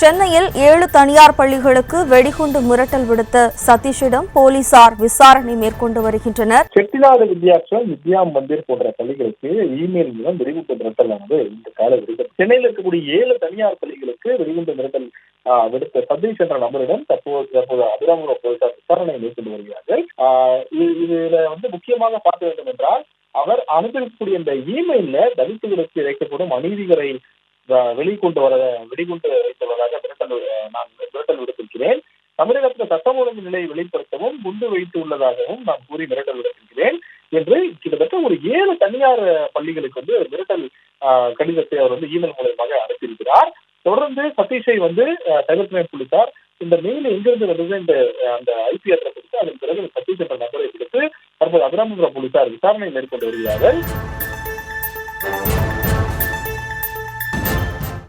சென்னையில் 7 தனியார் பள்ளிகளுக்கு வெடிகுண்டு மிரட்டல் விடுத்த சதீஷிடம் போலீசார் விசாரணை மேற்கொண்டு வருகின்றனர். செட்டிநாடு வித்யாசம், வித்யா மந்திர் போன்ற பள்ளிகளுக்கு இமெயில் மூலம் வெடிகுண்டு மிரட்டலானது இந்த கால விடுத்தது. சென்னையில் இருக்கக்கூடிய 7 தனியார் பள்ளிகளுக்கு வெடிகுண்டு மிரட்டல் விடுத்த சதீஷ் என்ற நபரிடம் தற்போது அபிராமபுரம் போலீசார் விசாரணை மேற்கொண்டு வருகிறார்கள். இதுல முக்கியமாக பார்க்க வேண்டும் என்றால், அவர் அனுப்பியிருக்கக்கூடிய இந்த இமெயில்ல தலித்துகளுக்கு இழைக்கப்படும் அநீதிகளை வெடிகுண்டு வைத்துள்ளதாக மிரட்டல் விடுத்திருக்கிறேன். தமிழகத்தில் சட்டம் ஒழுங்கு நிலையை வெளிப்படுத்தவும் குண்டு வைத்து உள்ளதாகவும் நான் கூறி மிரட்டல் விடுத்திருக்கிறேன் என்று கிட்டத்தட்ட ஒரு 7 தனியார் பள்ளிகளுக்கு மிரட்டல் கடிதத்தை அவர் இமெயில் மூலமாக அனுப்பியிருக்கிறார். தொடர்ந்து சதீஷை தகவல் போலீசார் இந்த மெயில் எங்கிருந்து வந்தது அந்த ஐபி அட்ரஸ் கொடுத்து அதன் பிறகு சதீஷ் என்ற நபரை கொடுத்து தற்போது அபிராமபுரம் போலீசார் விசாரணை மேற்கொண்டு வருகிறார்கள்.